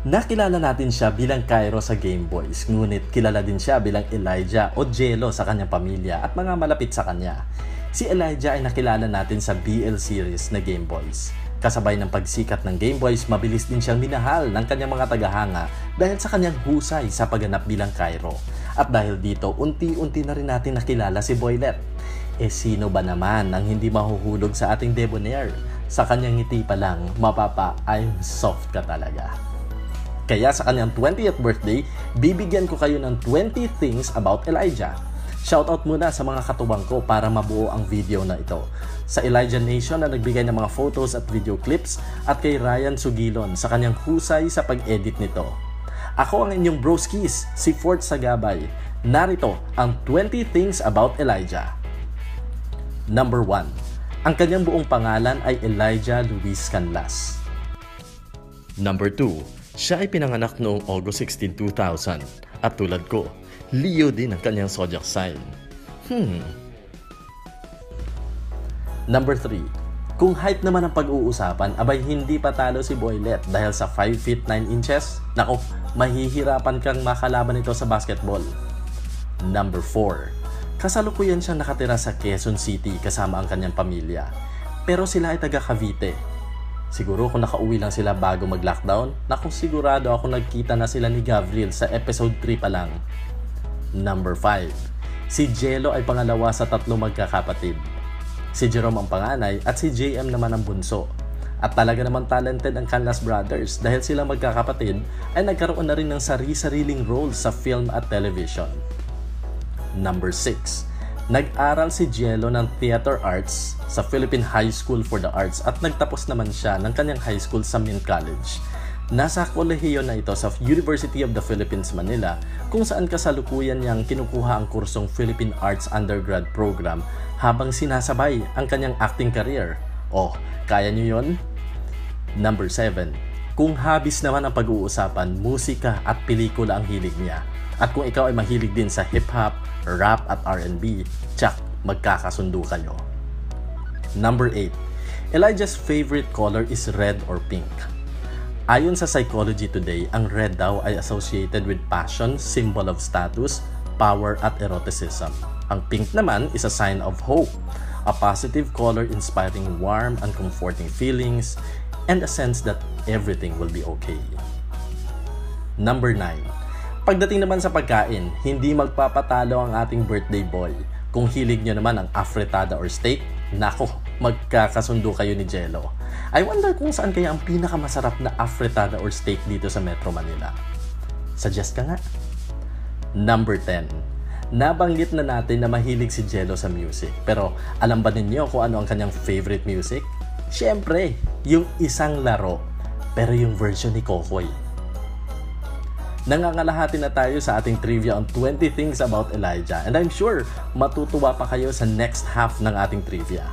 Nakilala natin siya bilang Cairo sa Game Boys, ngunit kilala din siya bilang Elijah o Jello sa kanyang pamilya at mga malapit sa kanya. Si Elijah ay nakilala natin sa BL series na Game Boys. Kasabay ng pagsikat ng Game Boys, mabilis din siyang minahal ng kanyang mga tagahanga dahil sa kanyang husay sa pagganap bilang Cairo. At dahil dito, unti-unti na rin natin nakilala si Boylet. Sino ba naman ang hindi mahuhulog sa ating debonair? Sa kanyang ngiti pa lang, mapapa, I'm soft ka talaga. Kaya sa kanyang 20th birthday, bibigyan ko kayo ng 20 things about Elijah. Shoutout muna sa mga katuwang ko para mabuo ang video na ito. Sa Elijah Nation na nagbigay ng mga photos at video clips at kay Ryan Sugilon sa kanyang husay sa pag-edit nito. Ako ang inyong broskis, si Fort Sagabay. Narito ang 20 things about Elijah. Number 1. Ang kanyang buong pangalan ay Elijah Luis Canlas. Number 2. Siya ay pinanganak noong August 16, 2000 at tulad ko, Leo din ang kanyang zodiac sign. Number 3. Kung height naman ang pag-uusapan, abay hindi patalo si Boylet dahil sa 5 feet 9 inches. Nako, mahihirapan kang makalaban ito sa basketball. Number 4. Kasalukuyan siyang nakatira sa Quezon City kasama ang kanyang pamilya. Pero sila ay taga Cavite. Siguro kung nakauwi lang sila bago mag-lockdown, naku sigurado ako nagkita na sila ni Gabriel sa episode 3 pa lang. Number 5. Si Jello ay pangalawa sa 3 magkakapatid. Si Jerome ang panganay at si JM naman ang bunso. At talaga naman talented ang Canlas Brothers dahil silang magkakapatid ay nagkaroon na rin ng sari-sariling roles sa film at television. Number 6. Nag-aral si Jello ng Theater Arts sa Philippine High School for the Arts at nagtapos naman siya ng kanyang high school sa Mint College. Nasa kolehiyo na ito sa University of the Philippines, Manila kung saan kasalukuyan niyang kinukuha ang kursong Philippine Arts Undergrad Program habang sinasabay ang kanyang acting career. Oh, kaya niyo yon? Number 7. Kung hobbies naman ang pag-uusapan, musika at pelikula ang hilig niya. At kung ikaw ay mahilig din sa hip-hop, rap at R&B, tsak, magkakasundo kayo. Number 8. Elijah's favorite color is red or pink. Ayon sa Psychology Today, ang red daw ay associated with passion, symbol of status, power at eroticism. Ang pink naman is a sign of hope, a positive color inspiring warm and comforting feelings, and a sense that everything will be okay. Number 9. Pagdating naman sa pagkain, hindi magpapatalo ang ating birthday boy. Kung hilig nyo naman ang afritada or steak, nako, magkakasundo kayo ni Jello. I wonder kung saan kaya ang pinakamasarap na afritada or steak dito sa Metro Manila. Suggest ka nga. Number 10. Nabanggit na natin na mahilig si Jello sa music. Pero alam ba ninyo kung ano ang kanyang favorite music? Siyempre, yung isang laro. Pero yung version ni Kokoy. Nangangalahati na tayo sa ating trivia on 20 things about Elijah and I'm sure matutuwa pa kayo sa next half ng ating trivia.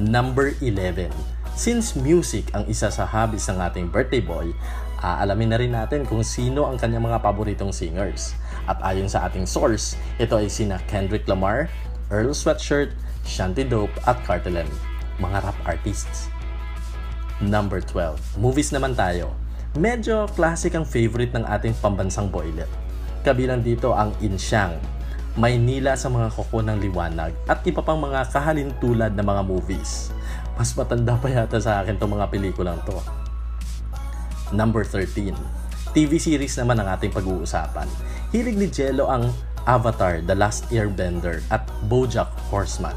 Number 11. Since music ang isa sa hobbies ng ating birthday boy, aalamin na rin natin kung sino ang kanyang mga paboritong singers. At ayon sa ating source, ito ay sina Kendrick Lamar, Earl Sweatshirt, Shanty Dope at Cartel M, mga rap artists. Number 12. Movies naman tayo. Medyo classic ang favorite ng ating pambansang Boylet. Kabilang dito ang Insyang, Maynila sa mga kuko ng liwanag at iba pang mga kahalintulad na mga movies. Mas matanda pa yata sa akin itong mga pelikulang to. Number 13. TV series naman ang ating pag-uusapan. Hilig ni Jello ang Avatar, The Last Airbender at BoJack Horseman.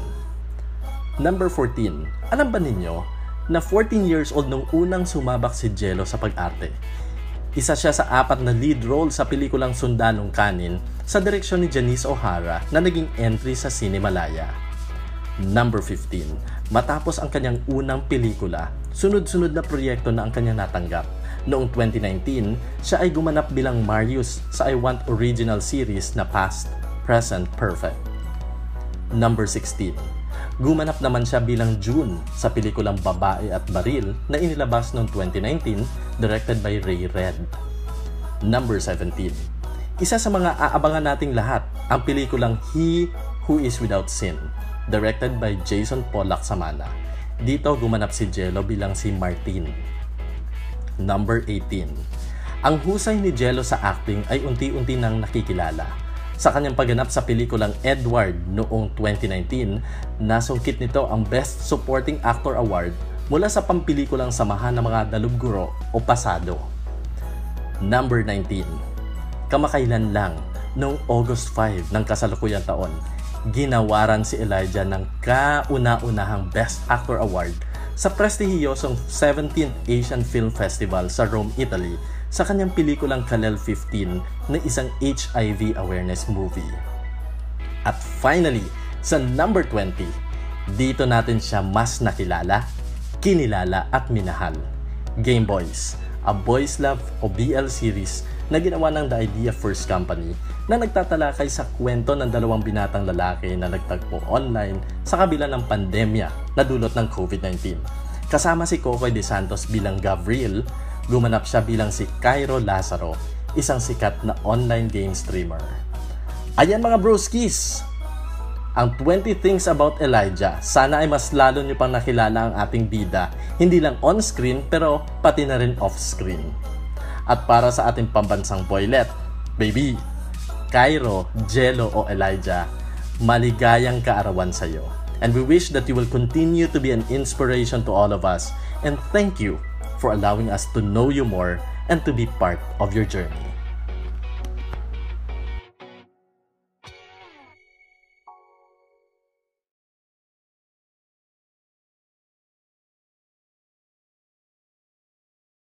Number 14. Alam ba ninyo na 14 years old nung unang sumabak si Jello sa pag-arte? Isa siya sa 4 na lead role sa pelikulang Sundanong Kanin sa direksyon ni Janice O'Hara na naging entry sa Cinemalaya. Number 15. Matapos ang kanyang unang pelikula, sunod-sunod na proyekto na ang kanyang natanggap. Noong 2019, siya ay gumanap bilang Marius sa I Want original series na Past, Present, Perfect. Number 16. Gumanap naman siya bilang June sa pelikulang Babae at Baril na inilabas noong 2019, directed by Ray Red. Number 17. Isa sa mga aabangan nating lahat, ang pelikulang He Who Is Without Sin, directed by Jason Pollack Samana. Dito gumanap si Jello bilang si Martin. Number 18. Ang husay ni Jello sa acting ay unti-unti nang nakikilala. Sa kanyang pagganap sa pelikulang Edward noong 2019, nasungkit nito ang Best Supporting Actor Award mula sa pampelikulang Samahan ng Mga Dalubguro o Pasado. Number 19. Kamakailan lang, noong August 5 ng kasalukuyang taon, ginawaran si Elijah ng kauna-unahang Best Actor Award sa prestihiyosong 17th Asian Film Festival sa Rome, Italy sa kanyang pelikulang Kalel 15 na isang HIV awareness movie. At finally, sa number 20, dito natin siya mas nakilala, kinilala at minahal. Game Boys, a boys love o BL series na ginawa ng The Idea First Company na nagtatalakay sa kwento ng dalawang binatang lalaki na nagtagpo online sa kabila ng pandemya na dulot ng COVID-19. Kasama si Kokoy De Santos bilang Gabriel, gumanap siya bilang si Cairo Lazaro, isang sikat na online game streamer. Ayan mga broskies! Ang 20 Things About Elijah. Sana ay mas lalo nyo pang nakilala ang ating bida, hindi lang on-screen pero pati na rin off-screen. At para sa ating pambansang boylet, baby, Cairo, Jello o Elijah, maligayang kaarawan sa iyo. And we wish that you will continue to be an inspiration to all of us. And thank you for allowing us to know you more and to be part of your journey.